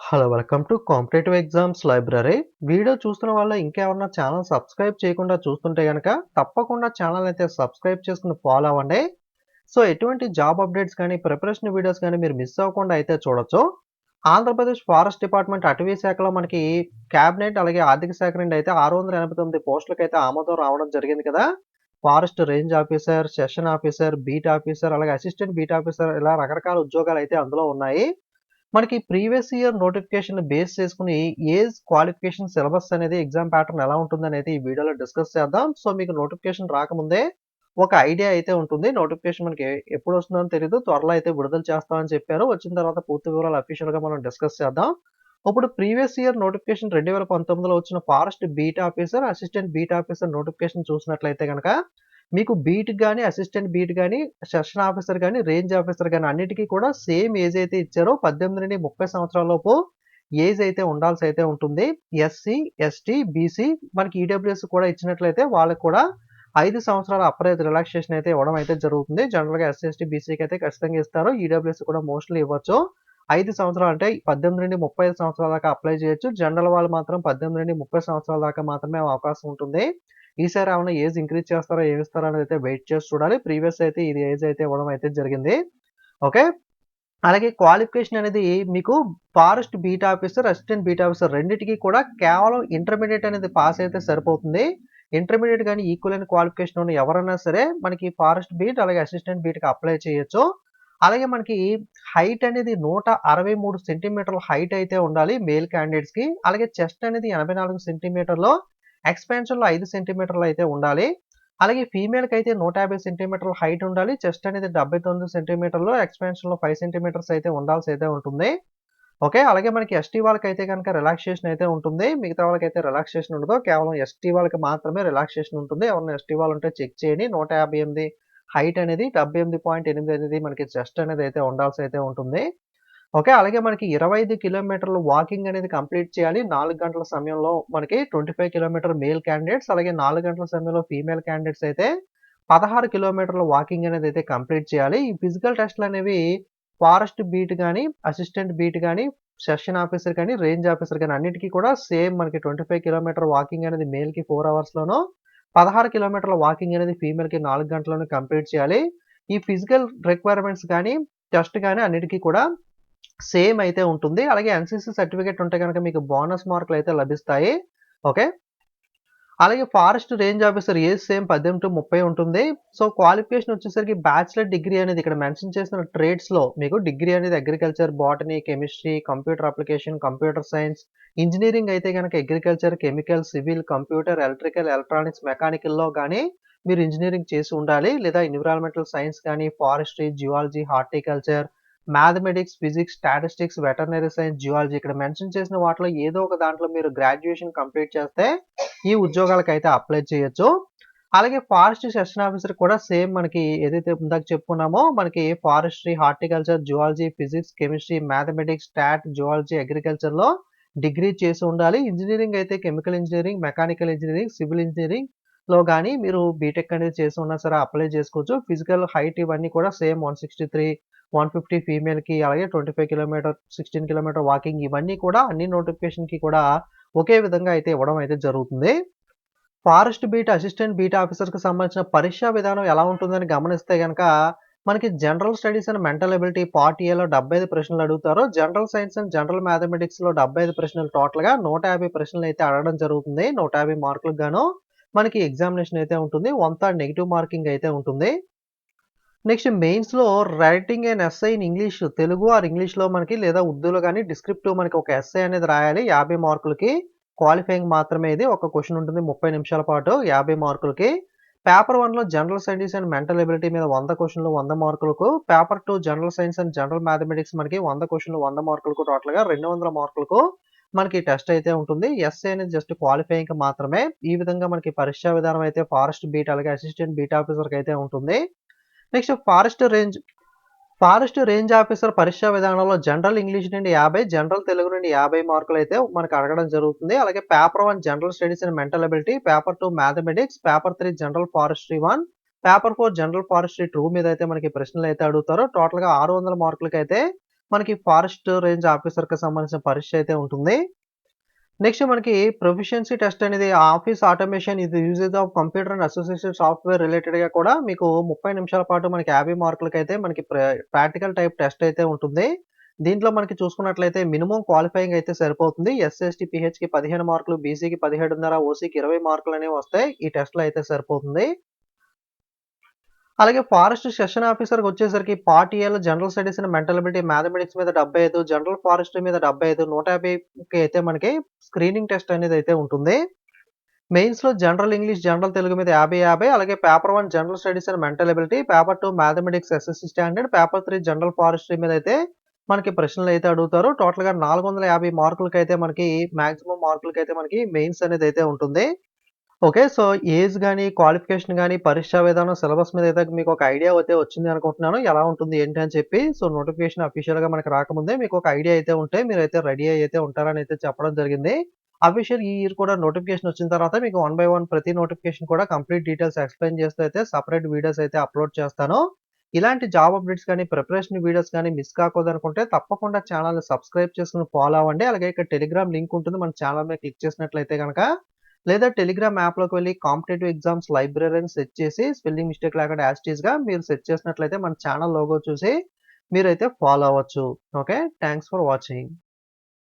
Hello welcome to competitive exams library. Video చూస్తున్న వాళ్ళు ఇంకెవరన్నా ఛానల్ సబ్స్క్రైబ్ చేయకుండా చూస్తుంటే గనక తప్పకుండా ఛానల్ అయితే సబ్స్క్రైబ్ చేసుకుని ఫాలో అవ్వండి. సో ఎటువంటి జాబ్ అప్డేట్స్ కానీ, ప్రిపరేషన్ వీడియోస్ కానీ మీరు మిస్ అవ్వకుండా అయితే చూడొచ్చు. ఆంధ్రప్రదేశ్ ఫారెస్ట్ డిపార్ట్మెంట్ అటవీ శాఖలో మనకి క్యాబినెట్ అలాగే ఆర్థిక శాఖ నుండి అయితే 689 పోస్టులకైతే ఆమోదం రావడం జరిగింది కదా! Forest range officer, session officer, beat officer అలాగే అసిస్టెంట్ బీట్ ఆఫీసర్ ఇలా రకరకాల ఉద్యోగాలైతే అందులో ఉన్నాయి. మనకి ప్రీవియస్ ఇయర్ నోటిఫికేషన్ బేస్ చేసుకొని ఏజ్ క్వాలిఫికేషన్ సిలబస్ అనేది ఎగ్జామ్ ప్యాటర్న్ ఎలా ఉంటుందనేది ఈ వీడియోలో డిస్కస్ చేద్దాం. సో మీకు నోటిఫికేషన్ రాకముందే ఒక ఐడియా అయితే ఉంటుంది. నోటిఫికేషన్ మనకి ఎప్పుడు వస్తుందో తెలీదు. త్వరలో అయితే విడుదల చేస్తామని చెప్పారు. వచ్చిన తర్వాత పూర్తి వివరాలు అఫీషియల్‌గా మనం డిస్కస్ చేద్దాం. ఇప్పుడు ప్రీవియస్ ఇయర్ నోటిఫికేషన్ 2019లో వచ్చిన forest beat officer, assistant beat officer notification చూసినట్లయితే గనక మీకు బీట్ గాని, అసిస్టెంట్ బీట్ గాని, సెషన్ ఆఫీసర్ గాని, రేంజ్ ఆఫీసర్ గాని అన్నిటికి కూడా సేమ్ ఏజ్ అయితే ఇచ్చారో 18-30 సంవత్సరాల లోపు ఏజ్ అయితే ఉండాల్సి అయితే ఉంటుంది. ఎస్సీ, ఎస్టీ, బీసీ మనకి ఈడబ్ల్యూఎస్ కూడా ఇచ్చినట్లయితే వాళ్ళకి కూడా 5 సంవత్సరాల అప్పర్ ఏజ్ రిలాక్సేషన్ అయితే ఇవ్వడం అయితే జరుగుతుంది. జనరల్‌గా ఎస్సీ, ఎస్టీ, బీసీకి అయితే ఖచ్చితంగా ఇస్తారు. ఈడబ్ల్యూఎస్ కూడా మోస్ట్‌లీ ఇవ్వచ్చు. 5 సంవత్సరాలు అంటే 18-35 సంవత్సరాల దాకా అప్లై చేయొచ్చు. జనరల్ వాళ్ళు మాత్రం 18-30 సంవత్సరాల దాకా మాత్రమే అవకాశం ఉంటుంది. ఈసారి ఏమన్నా ఏజ్ ఇంక్రీజ్ చేస్తారో, ఏమిస్తారో అనేది అయితే వెయిట్ చేసి చూడాలి. ప్రీవియస్ అయితే ఇది ఏజ్ అయితే ఇవ్వడం అయితే జరిగింది. ఓకే. అలాగే క్వాలిఫికేషన్ అనేది మీకు forest beat officer, assistant beat officer రెండిటికి కూడా కేవలం ఇంటర్మీడియేట్ అనేది పాస్ అయితే సరిపోతుంది. ఇంటర్మీడియేట్ గాని ఈక్వలెంట్ క్వాలిఫికేషన్ ఉన్న ఎవరైనా సరే మనకి ఫారెస్ట్ బీట్ అలాగే అసిస్టెంట్ బీట్‌కి అప్లై చేయొచ్చు. అలాగే మనకి హైట్ అనేది 163 సెంటీమీటర్ల హైట్ అయితే ఉండాలి మేల్ క్యాండిడేట్స్‌కి. అలాగే చెస్ట్ అనేది 84 సెంటీమీటర్లు, ఎక్స్‌పాన్షన్‌లో 5 సెంటీమీటర్లు అయితే ఉండాలి. అలాగే ఫీమేల్‌కి అయితే 150 సెంటీమీటర్ల హైట్ ఉండాలి. చెస్ట్ అనేది 79 సెంటీమీటర్లు, ఎక్స్‌పాన్షన్‌లో 5 సెంటీమీటర్స్ అయితే ఉండాల్సి అయితే ఉంటుంది. ఓకే. అలాగే మనకి ఎస్టీ వాళ్ళకైతే గనుక రిలాక్సేషన్ అయితే ఉంటుంది. మిగతా వాళ్ళకైతే రిలాక్సేషన్ ఉండదు. కేవలం ఎస్టీ వాళ్ళకి మాత్రమే రిలాక్సేషన్ ఉంటుంది. ఎవరైనా ఎస్టీ వాళ్ళు ఉంటే చెక్ చేయండి. 158 హైట్ అనేది 78.8 అనేది మనకి చెస్ట్ అనేది అయితే ఉండాల్సి అయితే ఉంటుంది. ఓకే. అలాగే మనకి 25 కిలోమీటర్లు వాకింగ్ అనేది కంప్లీట్ చేయాలి. 4 గంటల సమయంలో మనకి 25 కిలోమీటర్ మేల్ క్యాండిడేట్స్ అలాగే 4 గంటల సమయంలో ఫీమేల్ క్యాండిడేట్స్ అయితే 16 కిలోమీటర్ల వాకింగ్ అనేది అయితే కంప్లీట్ చేయాలి. ఈ ఫిజికల్ టెస్ట్‌లనేవి ఫారెస్ట్ బీట్ గాని, అసిస్టెంట్ బీట్ గాని, సెషన్ ఆఫీసర్ గాని, రేంజ్ ఆఫీసర్ గాని అన్నిటికి కూడా సేమ్ మనకి 25 కిలోమీటర్ వాకింగ్ అనేది మేల్‌కి 4 అవర్స్‌లోనూ, 16 కిలోమీటర్ల వాకింగ్ అనేది ఫీమేల్‌కి 4 గంటల్లోనూ కంప్లీట్ చేయాలి. ఈ ఫిజికల్ రిక్వైర్మెంట్స్ గాని, టెస్ట్ గాని అన్నిటికి కూడా సేమ్ అయితే ఉంటుంది. అలాగే ఎన్‌సీసీ సర్టిఫికేట్ ఉంటే గనక మీకు బోనస్ మార్కులైతే లభిస్తాయి. ఓకే. అలాగే forest range officer age same 18-30 ఉంటుంది. సో, క్వాలిఫికేషన్ వచ్చేసరికి బ్యాచిలర్ డిగ్రీ అనేది ఇక్కడ మెన్షన్ చేసిన ట్రేడ్స్‌లో మీకు డిగ్రీ అనేది agriculture, botany, chemistry, computer application, computer science, engineering అయితే గనక agriculture, chemical, civil, computer, electrical, electronics, మెకానికల్‌లో గాని మీరు ఇంజినీరింగ్ చేసి ఉండాలి. లేదా ఎన్విరాన్మెంటల్ సైన్స్ గాని, forestry, geology, horticulture, mathematics, physics, statistics, veterinary science, geology ఇక్కడ మెన్షన్ చేసిన వాటిలో ఏదో ఒక దాంట్లో మీరు గ్రాడ్యుయేషన్ కంప్లీట్ చేస్తే ఈ ఉద్యోగాలకైతే అప్లై చేయొచ్చు. అలాగే ఫారెస్ట్ సెషన్ ఆఫీసర్ కూడా సేమ్ మనకి ఏదైతే ఇందాక చెప్పుకున్నామో మనకి forestry, horticulture, zoology, physics, chemistry, mathematics, stat, zoology, అగ్రికల్చర్‌లో డిగ్రీ చేసి ఉండాలి. ఇంజినీరింగ్ అయితే chemical engineering, mechanical engineering, civil ఇంజినీరింగ్‌లో గాని మీరు బీటెక్ అనేది చేసి ఉన్నా సరే అప్లై చేసుకోవచ్చు. ఫిజికల్ హైట్ ఇవన్నీ కూడా సేమ్ 163, 150 ఫీమేల్‌కి అలాగే 25 కిలోమీటర్, 16 కిలోమీటర్ వాకింగ్ ఇవన్నీ కూడా అన్ని నోటిఫికేషన్‌కి కూడా ఒకే విధంగా అయితే ఇవ్వడం అయితే జరుగుతుంది. ఫారెస్ట్ బీట్, అసిస్టెంట్ బీట్ ఆఫీసర్‌కి సంబంధించిన పరీక్షా విధానం ఎలా ఉంటుందని గమనిస్తే గనక, మనకి general studies and mental ability part ఏలో 75 ప్రశ్నలు అడుగుతారు. జనరల్ సైన్స్ అండ్ జనరల్ మ్యాథమెటిక్స్‌లో 75 ప్రశ్నలు టోటల్‌గా 150 ప్రశ్నలైతే అడగడం జరుగుతుంది. 150 మార్కులకు గాను మనకి ఎగ్జామినేషన్ అయితే ఉంటుంది. 1/3 నెగెటివ్ మార్కింగ్ అయితే ఉంటుంది. నెక్స్ట్ మెయిన్స్‌లో writing an essay in English Telugu or ఇంగ్లీష్‌లో మనకి లేదా ఉర్దూలో గాని డిస్క్రిప్టివ్ మనకి ఒక ఎస్సై అనేది రాయాలి 50 మార్కులకి. క్వాలిఫైయింగ్ మాత్రమే ఇది. ఒక క్వెషన్ ఉంటుంది 30 నిమిషాల పాటు 50 మార్కులకి. పేపర్ 1లో general studies and mental ability మీద 100 క్వెషన్‌లు 100 మార్కులకు. Paper 2 general science and general mathematics మనకి 100 క్వెషన్‌లు 100 మార్కులకు టోటల్‌గా 200 మార్కులకు మనకి టెస్ట్ అయితే ఉంటుంది. ఎస్సై అనేది జస్ట్ క్వాలిఫైయింగ్‌కి మాత్రమే. ఈ విధంగా మనకి పరీక్షా విధానం అయితే ఫారెస్ట్ బీట్ అలాగే అసిస్టెంట్ బీట్ ఆఫీసర్‌కి అయితే ఉంటుంది. నెక్స్ట్ ఫారెస్ట్ రేంజ్ ఆఫీసర్ పరీక్షా విధానంలో జనరల్ ఇంగ్లీష్ నుండి 50, జనరల్ తెలుగు నుండి 50 మార్కులైతే మనకు అడగడం జరుగుతుంది. అలాగే paper 1 general studies and mental ability, paper 2 mathematics, paper 3 general forestry 1, paper 4 general forestry 2 మీద అయితే మనకి ప్రశ్నలు అయితే అడుగుతారు. టోటల్‌గా 600 మార్కులకైతే మనకి ఫారెస్ట్ రేంజ్ ఆఫీసర్‌కి సంబంధించిన పరీక్ష అయితే ఉంటుంది. నెక్స్ట్ మనకి ప్రొఫిషియన్సీ టెస్ట్ అనేది ఆఫీస్ ఆటోమేషన్ ఇది usage of computer and associated software రిలేటెడ్‌గా కూడా మీకు 30 నిమిషాల పాటు మనకి 50 మార్కులకైతే మనకి ప్రాక్టికల్ టైప్ టెస్ట్ అయితే ఉంటుంది. దీంట్లో మనకి చూసుకున్నట్లయితే మినిమమ్ క్వాలిఫైయింగ్ అయితే సరిపోతుంది. ఎస్సీ, ఎస్టీ, పీహెచ్‌కి 15 మార్కులు, బీసీకి 17.5, ఓసీకి 20 మార్కులనేవి వస్తాయి. ఈ టెస్ట్‌లో అయితే సరిపోతుంది. అలాగే ఫారెస్ట్ సెషన్ ఆఫీసర్‌కొచ్చేసరికి పార్ట్ ఏలో general studies and mental ability, mathematics మీద 75, జనరల్ ఫారెస్ట్రీ మీద 75, 150కి అయితే మనకి స్క్రీనింగ్ టెస్ట్ అనేది అయితే ఉంటుంది. మెయిన్స్‌లో జనరల్ ఇంగ్లీష్, జనరల్ తెలుగు మీద 50, 50 అలాగే paper 1 general studies and mental ability, paper 2 mathematics SSC standard, paper 3 general forestry మీద అయితే మనకి ప్రశ్నలైతే అడుగుతారు. టోటల్‌గా 450 మార్కులకైతే మనకి మాక్సిమం మార్కులకైతే మనకి మెయిన్స్ అనేదైతే ఉంటుంది. ఓకే. సో, ఏజ్ గాని, క్వాలిఫికేషన్ గాని, పరీక్షా విధానం, సిలబస్ మీద అయితే మీకు ఒక ఐడియా అయితే వచ్చింది అనుకుంటున్నాను. ఎలా ఉంటుంది ఏంటి అని చెప్పి. సో, నోటిఫికేషన్ అఫీషియల్‌గా మనకు రాకముందే మీకు ఒక ఐడియా అయితే ఉంటే మీరైతే రెడీ అయ్యి అయితే ఉంటారని అయితే చెప్పడం జరిగింది. అఫీషియల్ ఈ ఇయర్ కూడా నోటిఫికేషన్ వచ్చిన తర్వాత మీకు వన్ బై వన్ ప్రతి నోటిఫికేషన్ కూడా కంప్లీట్ డీటెయిల్స్ ఎక్స్‌ప్లెయిన్ చేస్తూ అయితే సెపరేట్ వీడియోస్ అయితే అప్‌లోడ్ చేస్తాను. ఇలాంటి జాబ్ అప్డేట్స్ గాని, ప్రిపరేషన్ వీడియోస్ గాని మిస్ కాకూడదనుకుంటే తప్పకుండా ఛానెల్‌ని సబ్స్క్రైబ్ చేసుకొని ఫాలో అవ్వండి. అలాగే ఇక్కడ టెలిగ్రామ్ లింక్ ఉంటుంది. మన ఛానెల్ మీద క్లిక్ చేసినట్లయితే గనక లేదా టెలిగ్రామ్ యాప్‌లోకి వెళ్లి కాంపిటేటివ్ ఎగ్జామ్స్ లైబ్రరీ అని సెర్చ్ చేసి స్పెల్లింగ్ మిస్టేక్ లేకుండా యాజ్ ఇట్ ఈస్‌గా మీరు సెర్చ్ చేసినట్లయితే మన ఛానెల్ లోగో చూసి మీరైతే ఫాలో అవ్వచ్చు. ఓకే. Thanks for watching.